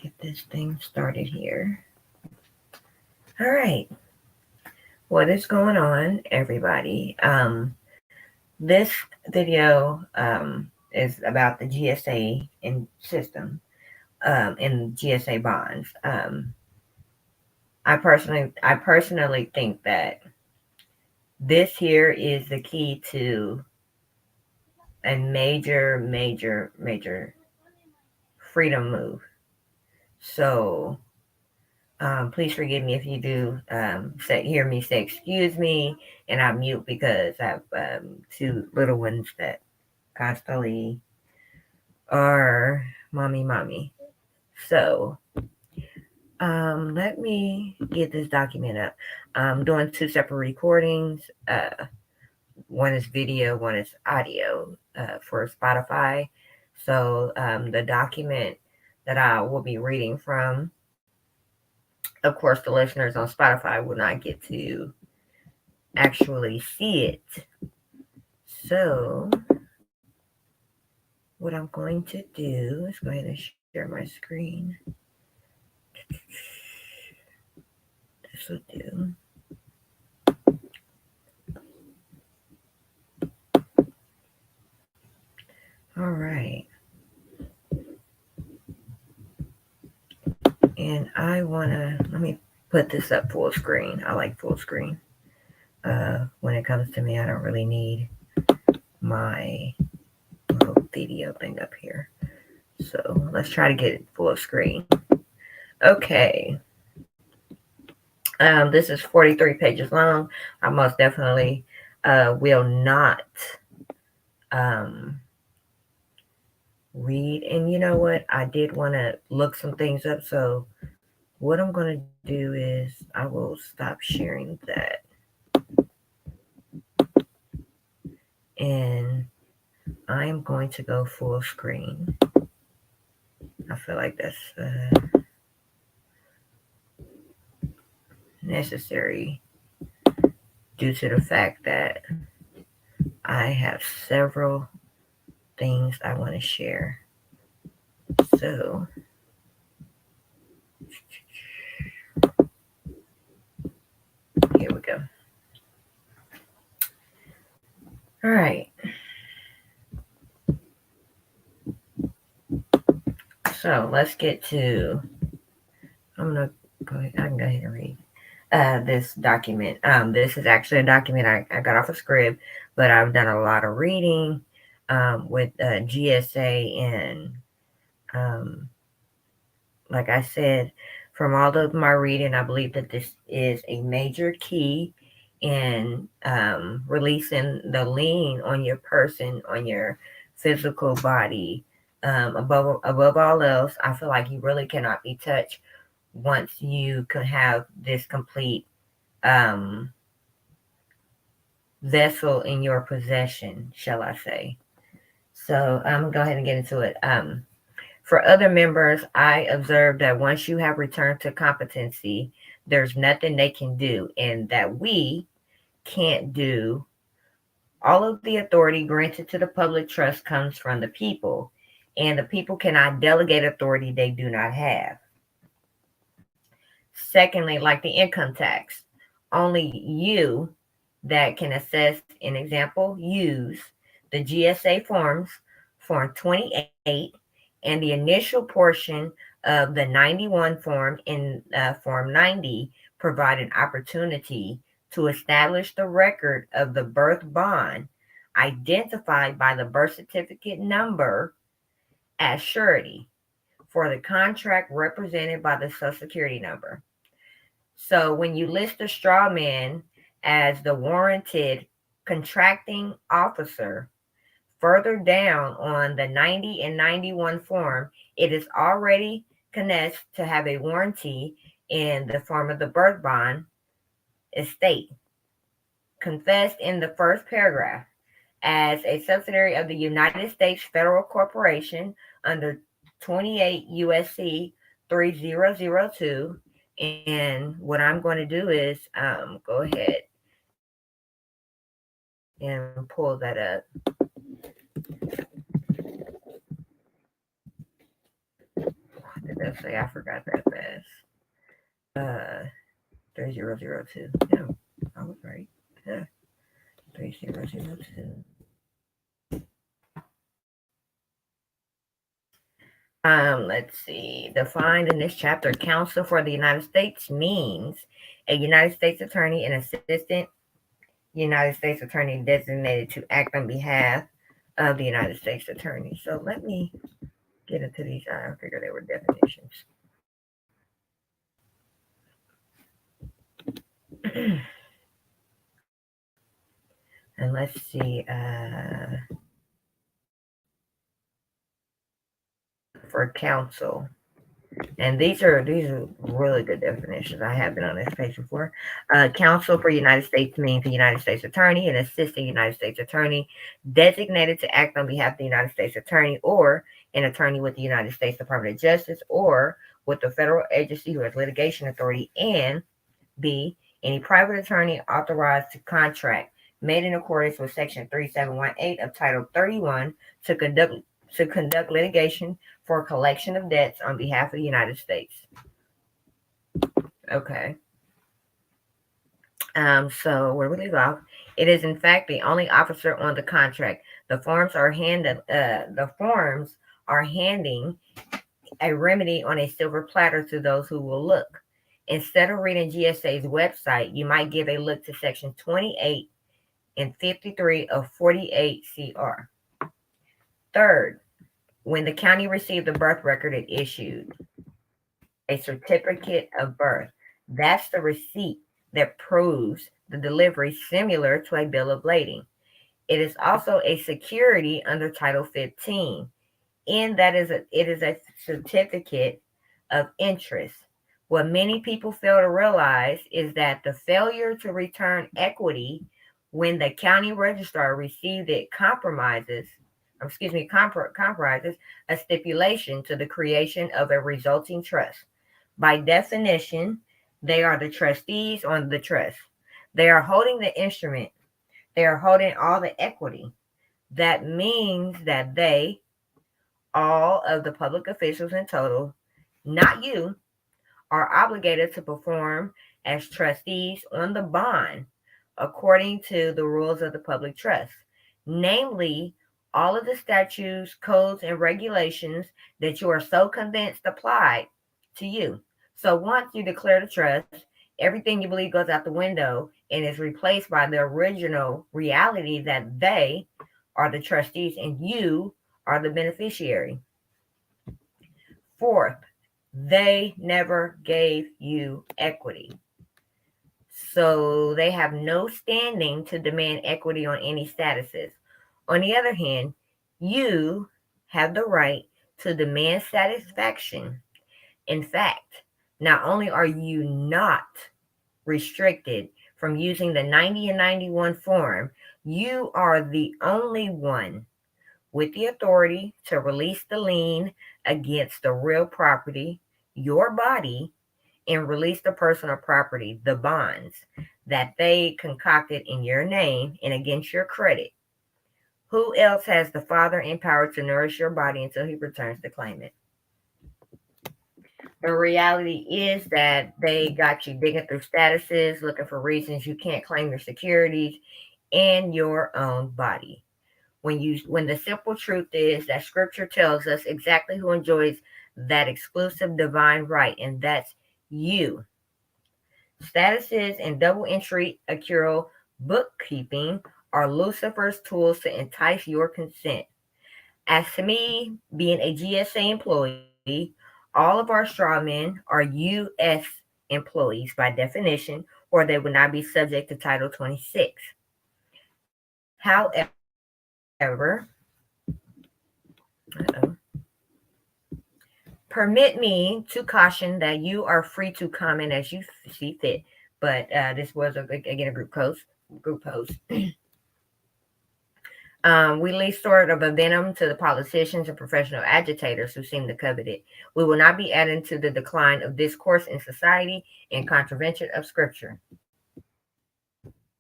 get this thing started here. All right. What is going on, everybody? This video is about the GSA and system and GSA bonds. I personally think that this here is the key to a major freedom move. So please forgive me if you do hear me say excuse me, and I mute because I have two little ones that constantly are mommy. So let me get this document up. I'm doing two separate recordings. One is video, one is audio for Spotify. So the document that I will be reading from, of course, the listeners on Spotify will not get to actually see it. So what I'm going to do is go ahead and share my screen. This will do. All right. And I want to, let me put this up full screen. I like full screen. When it comes to me, I don't really need my little video thing up here. So let's try to get it full screen. Okay. This is 43 pages long. I most definitely will not read. And you know what? I did want to look some things up. So what I'm going to do is I will stop sharing that. And I am going to go full screen. I feel like that's necessary due to the fact that I have several things I want to share. So here we go. All right. So let's get to, I'm going to go ahead, I can go ahead and read this document. This is actually a document I got off a script, but I've done a lot of reading with GSA, and like I said, from all of my reading, I believe that this is a major key in releasing the lien on your person, on your physical body. Above all else, I feel like you really cannot be touched once you can have this complete vessel in your possession, shall I say. So I'm going to go ahead and get into it. For other members, I observed that once you have returned to competency, there's nothing they can do, and that we can't do. All of the authority granted to the public trust comes from the people, and the people cannot delegate authority they do not have. Secondly, like the income tax, only you that can assess, an example, use the GSA forms, Form 28, and the initial portion of the 91 form in Form 90 provide an opportunity to establish the record of the birth bond identified by the birth certificate number as surety for the contract represented by the Social Security number. So when you list a straw man as the warranted contracting officer, further down on the 90 and 91 form, it is already connected to have a warranty in the form of the birth bond estate, confessed in the first paragraph as a subsidiary of the United States Federal Corporation under 28 USC 3002. And what I'm going to do is go ahead and pull that up. Did GSA. I forgot that fast. 3002. Yeah, I was right. Yeah, 3002. Let's see. Defined in this chapter, counsel for the United States means a United States attorney and assistant United States attorney designated to act on behalf of the United States attorney. So let me get into these. I figured they were definitions. And let's see. For counsel. And these are really good definitions. I have been on this page before. Counsel for United States means the United States Attorney and assistant United States Attorney designated to act on behalf of the United States Attorney or an attorney with the United States Department of Justice or with the federal agency who has litigation authority, and B, any private attorney authorized to contract made in accordance with Section 3718 of Title 31 to conduct litigation for collection of debts on behalf of the United States. Okay. So where we leave off, it is in fact the only officer on the contract. The forms are handing a remedy on a silver platter to those who will look. Instead of reading GSA's website, you might give a look to Section 28 and 53 of 48 CR. Third, when the county received the birth record, it issued a certificate of birth. That's the receipt that proves the delivery, similar to a bill of lading. It is also a security under Title 15, in that it is a certificate of interest. What many people fail to realize is that the failure to return equity when the county registrar received it compromises a stipulation to the creation of a resulting trust. By definition, they are the trustees on the trust. They are holding the instrument. They are holding all the equity. That means that they, all of the public officials in total, not you, are obligated to perform as trustees on the bond according to the rules of the public trust, namely all of the statutes, codes, and regulations that you are so convinced apply to you. So once you declare the trust, everything you believe goes out the window and is replaced by the original reality that they are the trustees and you are the beneficiary. Fourth, they never gave you equity. So they have no standing to demand equity on any statuses. On the other hand, you have the right to demand satisfaction. In fact, not only are you not restricted from using the 90 and 91 form, you are the only one with the authority to release the lien against the real property, your body, and release the personal property, the bonds, that they concocted in your name and against your credit. Who else has the Father in power to nourish your body until he returns to claim it? The reality is that they got you digging through statuses, looking for reasons you can't claim your securities and your own body. When the simple truth is that Scripture tells us exactly who enjoys that exclusive divine right, and that's you. Statuses and double entry accrual bookkeeping are Lucifer's tools to entice your consent. As to me, being a GSA employee, all of our straw men are U.S. employees by definition, or they would not be subject to Title 26. However, permit me to caution that you are free to comment as you see fit. But this was, again, a group post. We leave sort of a venom to the politicians and professional agitators who seem to covet it. We will not be adding to the decline of discourse in society and contravention of Scripture.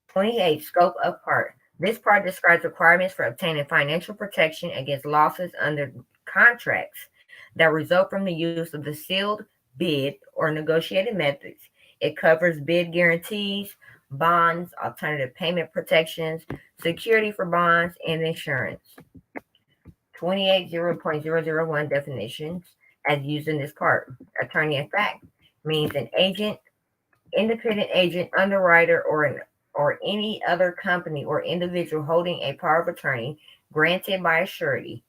28. Scope of part. This part describes requirements for obtaining financial protection against losses under contracts that result from the use of the sealed bid or negotiated methods. It covers bid guarantees, bonds, alternative payment protections, security for bonds, and insurance. 280.001 definitions as used in this part. Attorney in fact means an agent, independent agent, underwriter, or any other company or individual holding a power of attorney granted by a surety.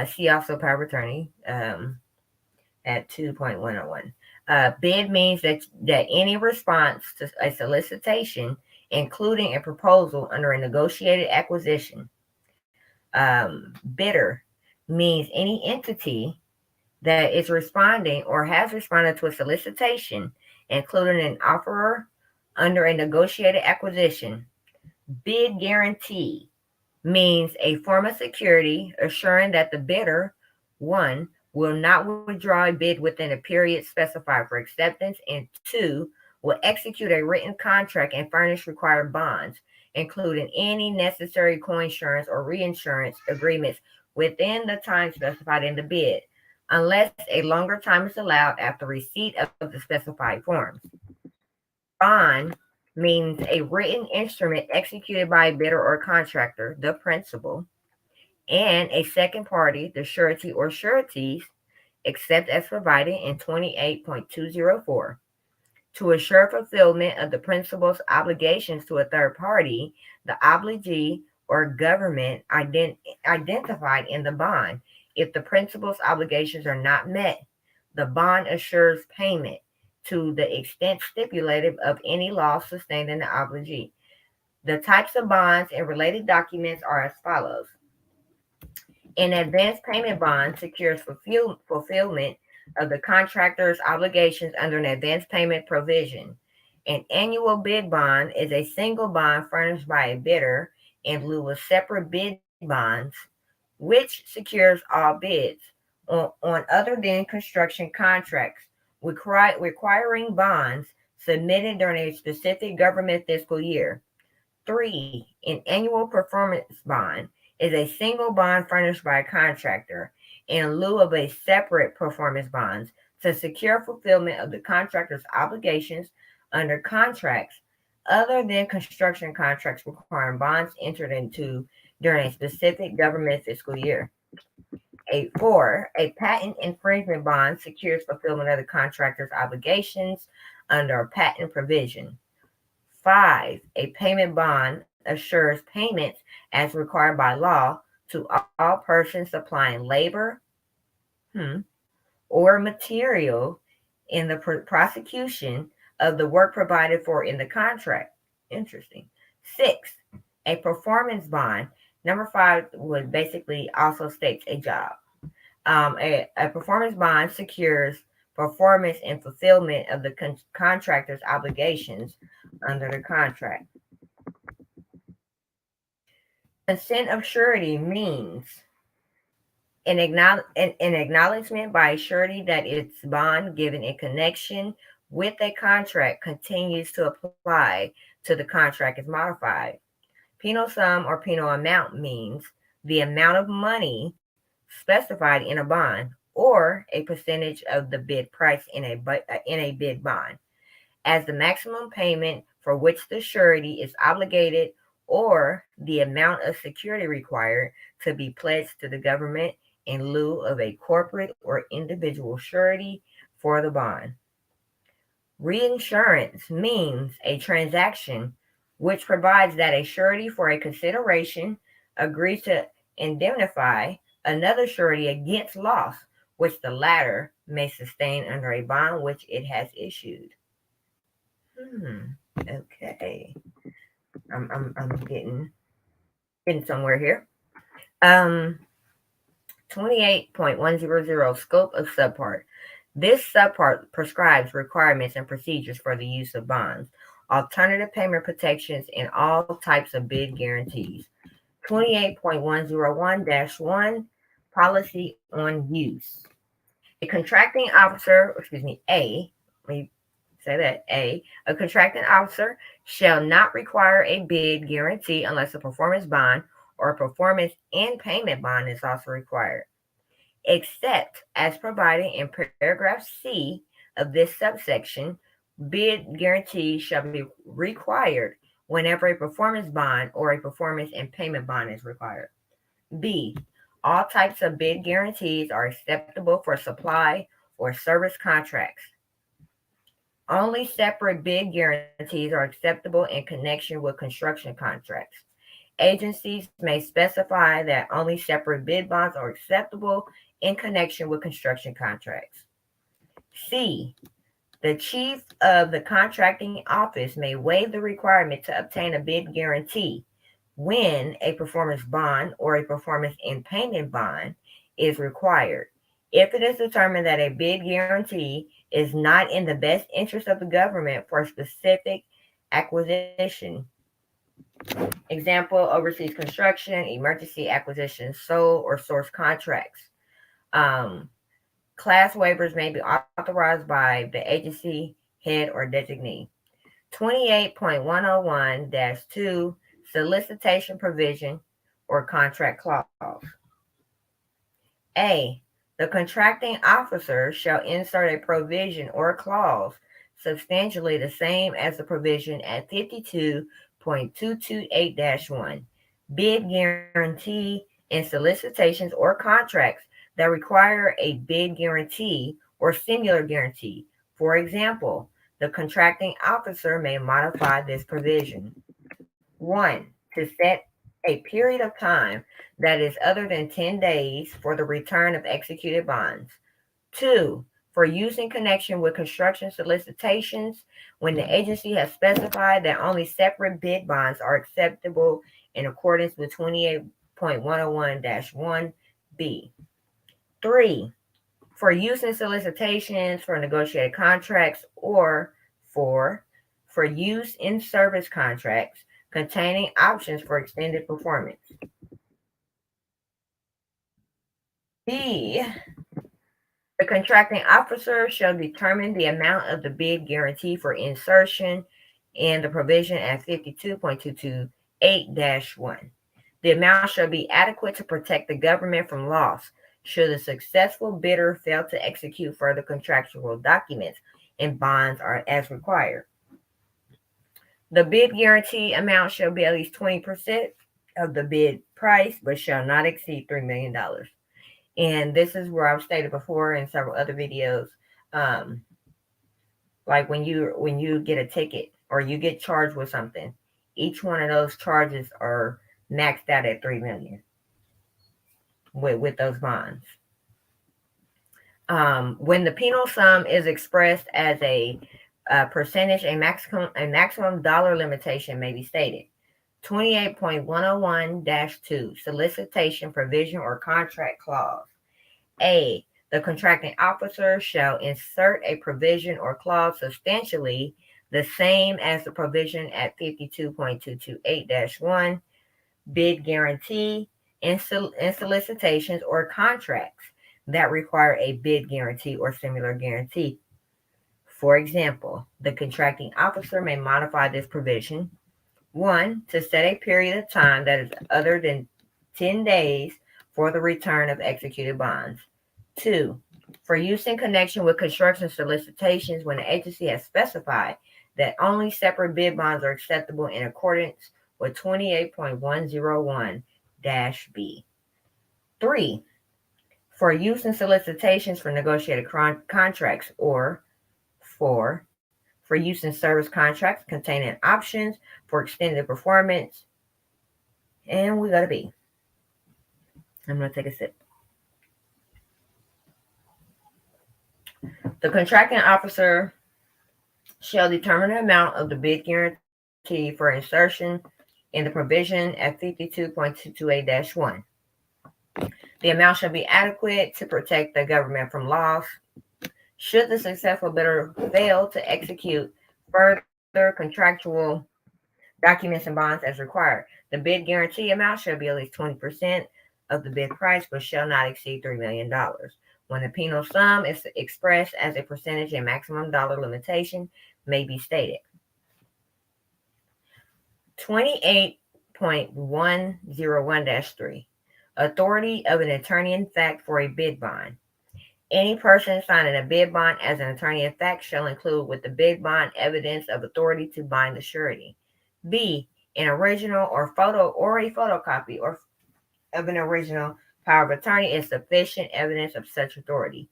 See also power of attorney at 2.101. Bid means that any response to a solicitation, including a proposal under a negotiated acquisition. Bidder means any entity that is responding or has responded to a solicitation, including an offerer under a negotiated acquisition. Bid guarantee means a form of security assuring that the bidder, one, will not withdraw a bid within a period specified for acceptance, and two, will execute a written contract and furnish required bonds, including any necessary coinsurance or reinsurance agreements within the time specified in the bid, unless a longer time is allowed after receipt of the specified forms. Bond means a written instrument executed by a bidder or contractor, the principal, and a second party, the surety or sureties, except as provided in 28.204, to assure fulfillment of the principal's obligations to a third party, the obligee or government identified in the bond. If the principal's obligations are not met, the bond assures payment to the extent stipulated of any loss sustained in the obligee. The types of bonds and related documents are as follows. An advance payment bond secures fulfillment of the contractor's obligations under an advance payment provision. An annual bid bond is a single bond furnished by a bidder in lieu of separate bid bonds, which secures all bids on other than construction contracts, requiring bonds submitted during a specific government fiscal year. 3. An annual performance bond is a single bond furnished by a contractor in lieu of a separate performance bonds to secure fulfillment of the contractor's obligations under contracts other than construction contracts requiring bonds entered into during a specific government fiscal year. 4. A patent infringement bond secures fulfillment of the contractor's obligations under a patent provision. 5. A payment bond assures payments as required by law to all persons supplying labor or material in the prosecution of the work provided for in the contract. Interesting. 6. A performance bond. Number 5 would basically also states a job. A performance bond secures performance and fulfillment of the contractor's obligations under the contract. Consent of surety means an acknowledgement by a surety that its bond given in connection with a contract continues to apply till the contract is modified. Penal sum or penal amount means the amount of money specified in a bond or a percentage of the bid price in a bid bond as the maximum payment for which the surety is obligated or the amount of security required to be pledged to the government in lieu of a corporate or individual surety for the bond. Reinsurance means a transaction which provides that a surety for a consideration agrees to indemnify another surety against loss which the latter may sustain under a bond which it has issued. Okay. I'm getting somewhere here. 28.100 Scope of Subpart. This subpart prescribes requirements and procedures for the use of bonds, alternative payment protections, and all types of bid guarantees. 28.101-1 Policy on Use. A contracting officer, A contracting officer shall not require a bid guarantee unless a performance bond or a performance and payment bond is also required. except as provided in paragraph C of this subsection, bid guarantees shall be required whenever a performance bond or a performance and payment bond is required. B. All types of bid guarantees are acceptable for supply or service contracts. Only separate bid guarantees are acceptable in connection with construction contracts. Agencies may specify that only separate bid bonds are acceptable in connection with construction contracts. C. The chief of the contracting office may waive the requirement to obtain a bid guarantee when a performance bond or a performance and payment bond is required. If it is determined that a bid guarantee is not in the best interest of the government for a specific acquisition, example, overseas construction, emergency acquisition, sole or source contracts. Class waivers may be authorized by the agency head or designee. 28.101-2 Solicitation provision or contract clause. A. The contracting officer shall insert a provision or clause substantially the same as the provision at 52.228-1. Bid guarantee in solicitations or contracts that require a bid guarantee or similar guarantee. For example, the contracting officer may modify this provision. 1. To set a period of time that is other than 10 days for the return of executed bonds. 2. For use in connection with construction solicitations when the agency has specified that only separate bid bonds are acceptable in accordance with 28.101-1B. 3. For use in solicitations for negotiated contracts, or 4. For use in service contracts containing options for extended performance. B. The contracting officer shall determine the amount of the bid guarantee for insertion in the provision at 52.228-1. The amount shall be adequate to protect the government from loss should a successful bidder fail to execute further contractual documents and bonds are as required. The bid guarantee amount shall be at least 20% of the bid price, but shall not exceed $3 million. And this is where I've stated before in several other videos, like when you get a ticket or you get charged with something, each one of those charges are maxed out at $3 million with those bonds. When the penal sum is expressed as a percentage, a maximum dollar limitation may be stated. 28.101-2 Solicitation provision or contract clause. A. The contracting officer shall insert a provision or clause substantially the same as the provision at 52.228-1, bid guarantee in solicitations or contracts that require a bid guarantee or similar guarantee. For example, the contracting officer may modify this provision. 1. To set a period of time that is other than 10 days for the return of executed bonds. 2. For use in connection with construction solicitations when the agency has specified that only separate bid bonds are acceptable in accordance with 28.101-B. 3. For use in solicitations for negotiated contracts, or 4. For use in service contracts containing options for extended performance. And we got a B. I'm going to take a sip. The contracting officer shall determine the amount of the bid guarantee for insertion in the provision at 52.228-1. The amount shall be adequate to protect the government from loss should the successful bidder fail to execute further contractual documents and bonds as required. The bid guarantee amount shall be at least 20% of the bid price, but shall not exceed $3 million. When the penal sum is expressed as a percentage, a maximum dollar limitation may be stated. 28.101-3. Authority of an attorney in fact for a bid bond. Any person signing a bid bond as an attorney in fact shall include with the bid bond evidence of authority to bind the surety. B. An original or a photocopy of an original power of attorney is sufficient evidence of such authority.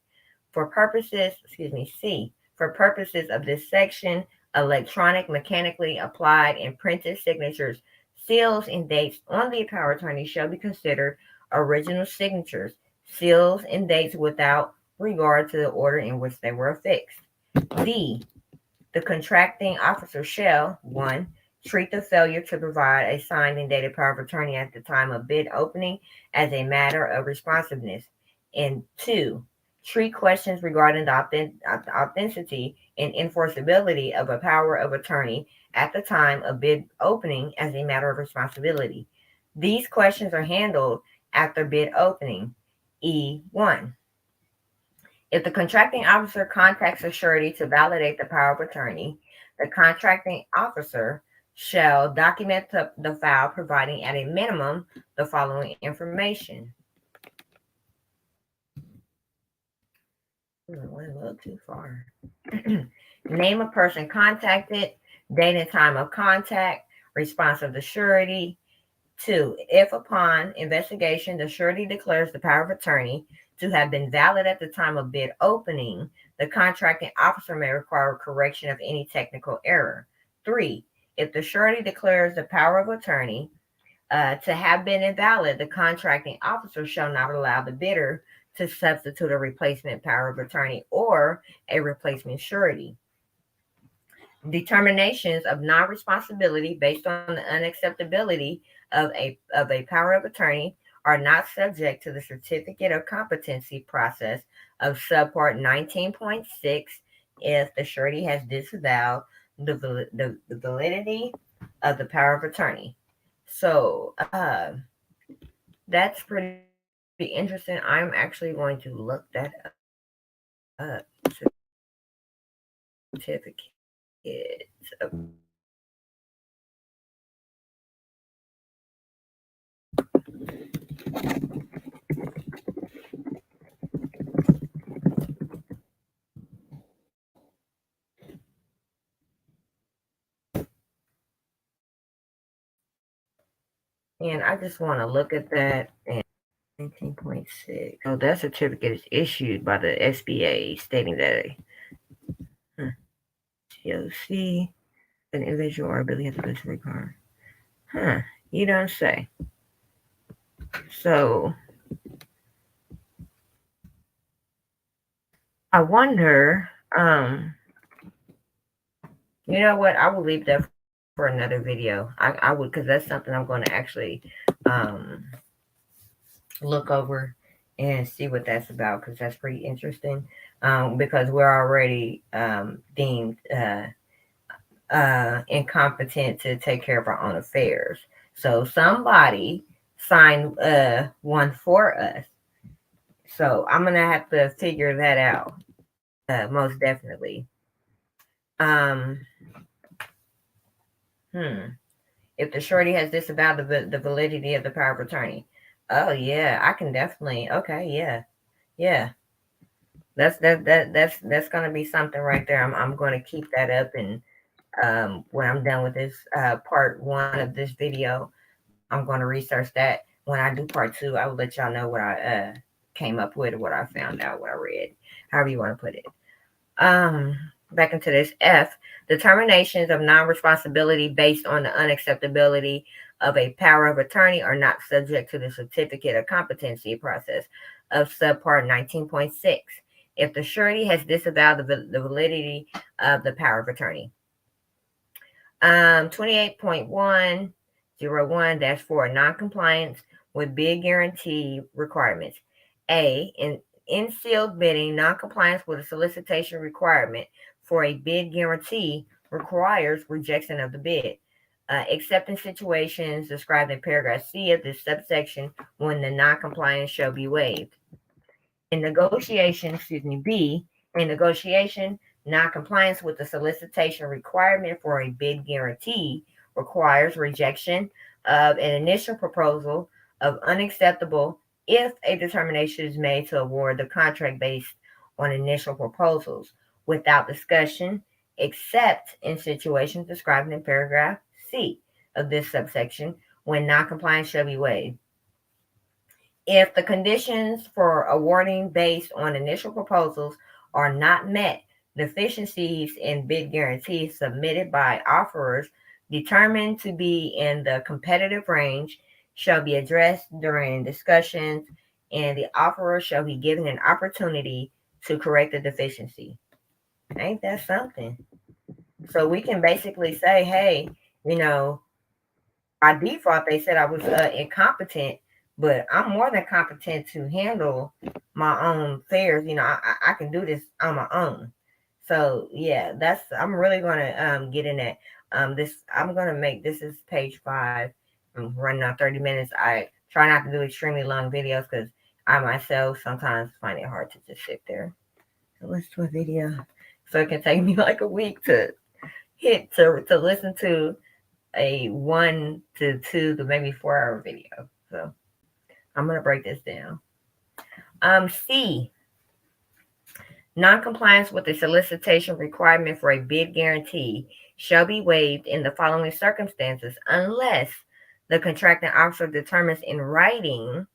C. For purposes of this section, electronic, mechanically applied, and printed signatures, seals, and dates on the power of attorney shall be considered original signatures, seals, and dates without regard to the order in which they were affixed. D. The contracting officer shall 1. Treat the failure to provide a signed and dated power of attorney at the time of bid opening as a matter of responsiveness, and 2. Treat questions regarding the authenticity and enforceability of a power of attorney at the time of bid opening as a matter of responsibility. These questions are handled after bid opening. E1. If the contracting officer contacts a surety to validate the power of attorney, the contracting officer shall document the file providing at a minimum the following information. Went a little too far. Name of person contacted, date and time of contact, response of the surety. 2. If upon investigation the surety declares the power of attorney to have been valid at the time of bid opening, the contracting officer may require correction of any technical error. 3. If the surety declares the power of attorney to have been invalid, the contracting officer shall not allow the bidder to substitute a replacement power of attorney or a replacement surety. Determinations of non-responsibility based on the unacceptability of a power of attorney are not subject to the certificate of competency process of subpart 19.6 if the surety has disavowed the validity of the power of attorney. So that's pretty interesting. I'm actually going to look that up. Certificates of and I just want to look at that. And 19.6. So that certificate is issued by the SBA stating that COC, an individual or ability has a good requirement. You don't say. So I wonder, you know what? I will leave that for another video. I would, because that's something I'm going to actually look over and see what that's about, because that's pretty interesting. Because we're already deemed incompetent to take care of our own affairs. So somebody signed one for us. So I'm gonna have to figure that out. Most definitely. If the surety has disavowed the validity of the power of attorney. Oh yeah, I can definitely. Okay, yeah. That's gonna be something right there. I'm going to keep that up, and when I'm done with this part 1 of this video, I'm going to research that. When I do part 2, I will let y'all know what I came up with, what I found out, what I read, however you want to put it. Back into this F, determinations of non-responsibility based on the unacceptability of a power of attorney are not subject to the certificate of competency process of subpart 19.6 if the surety has disavowed the validity of the power of attorney. 28.101-4, non-compliance with bid guarantee requirements. A, in sealed bidding, non-compliance with a solicitation requirement for a bid guarantee requires rejection of the bid, except in situations described in paragraph C of this subsection when the non-compliance shall be waived. In negotiation, B, in negotiation, non-compliance with the solicitation requirement for a bid guarantee requires rejection of an initial proposal of unacceptable if a determination is made to award the contract based on initial proposals without discussion, except in situations described in paragraph C of this subsection, when noncompliance shall be waived. If the conditions for awarding based on initial proposals are not met, deficiencies in bid guarantees submitted by offerers determined to be in the competitive range shall be addressed during discussions, and the offerer shall be given an opportunity to correct the deficiency. Ain't that something? So we can basically say, hey, you know, by default, they said I was incompetent, but I'm more than competent to handle my own affairs. I can do this on my own. So yeah, I'm really gonna get in that. I'm gonna make this is page 5. I'm running on 30 minutes. I try not to do extremely long videos because I myself sometimes find it hard to just sit there and listen to a video. So it can take me like a week to listen to a 1 to 2 to maybe 4 hour video. So I'm gonna break this down. C. Noncompliance with the solicitation requirement for a bid guarantee shall be waived in the following circumstances unless the contracting officer determines in writing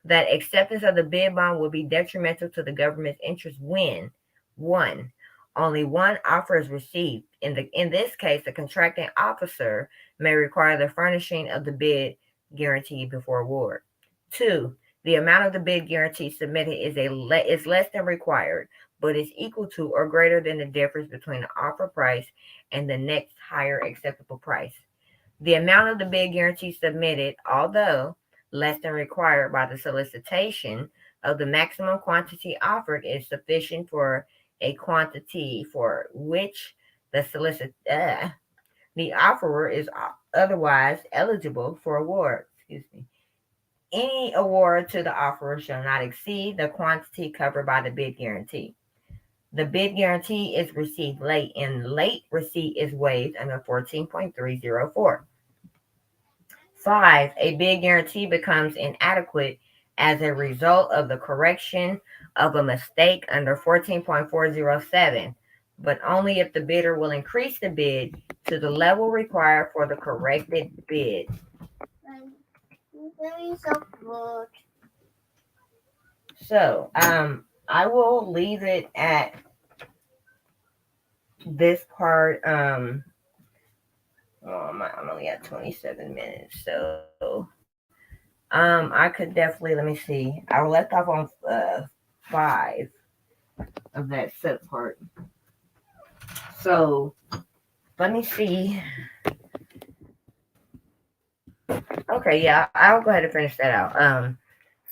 that acceptance of the bid bond will be detrimental to the government's interest when 1. Only one offer is received. In this case, the contracting officer may require the furnishing of the bid guarantee before award. 2. The amount of the bid guarantee submitted is less than required, but is equal to or greater than the difference between the offer price and the next higher acceptable price. The amount of the bid guarantee submitted, although less than required by the solicitation of the maximum quantity offered, is sufficient for a quantity for which the offerer is otherwise eligible for award. Excuse me. Any award to the offerer shall not exceed the quantity covered by the bid guarantee. The bid guarantee is received late, and late receipt is waived under 14.304. 5. A bid guarantee becomes inadequate as a result of the correction of a mistake under 14.407, but only if the bidder will increase the bid to the level required for the corrected bid. So, I will leave it at this part. I'm only at 27 minutes, so I could definitely, let me see. I left off on 5 of that subpart. So let me see. Okay, yeah, I'll go ahead and finish that out.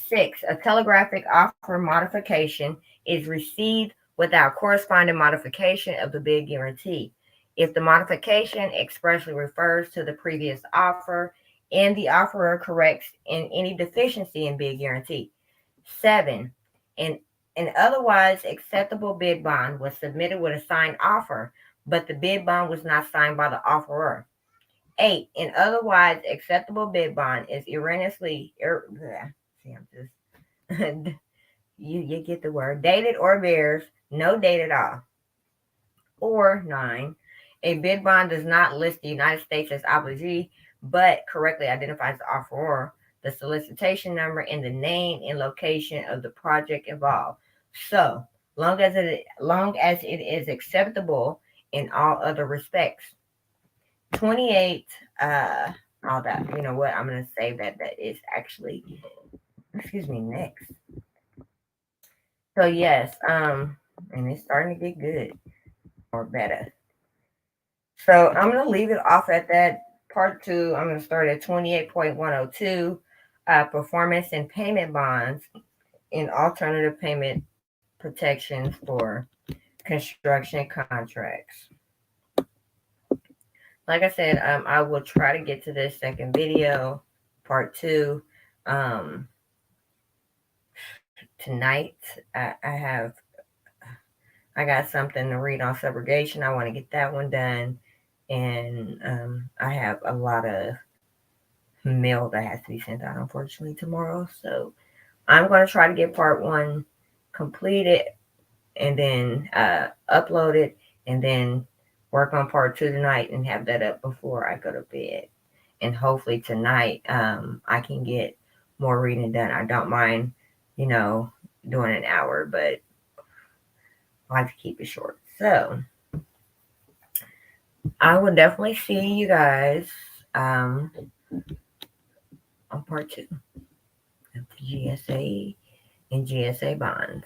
6. A telegraphic offer modification is received without corresponding modification of the bid guarantee. If the modification expressly refers to the previous offer and the offerer corrects in any deficiency in bid guarantee. 7. An otherwise acceptable bid bond was submitted with a signed offer, but the bid bond was not signed by the offerer. 8. An otherwise acceptable bid bond is erroneously you get the word, dated or bears no date at all. Or 9. A bid bond does not list the United States as obligee, but correctly identifies the offeror, the solicitation number, and the name and location of the project involved. So long as it is acceptable in all other respects. 28. All that. You know what? I'm gonna say that is actually, excuse me, next. So yes, and it's starting to get good or better. So I'm gonna leave it off at that. Part 2. I'm gonna start at 28.102, performance and payment bonds and alternative payment protections for construction contracts. Like I said, I will try to get to this second video, part 2, tonight. I got something to read on subrogation. I want to get that one done, and I have a lot of mail that has to be sent out, unfortunately, tomorrow. So I'm going to try to get part 1 completed and then upload it and then work on part 2 tonight and have that up before I go to bed. And hopefully tonight I can get more reading done. I don't mind, doing an hour, but I like to keep it short. So I will definitely see you guys on part 2 of the GSA and GSA bonds.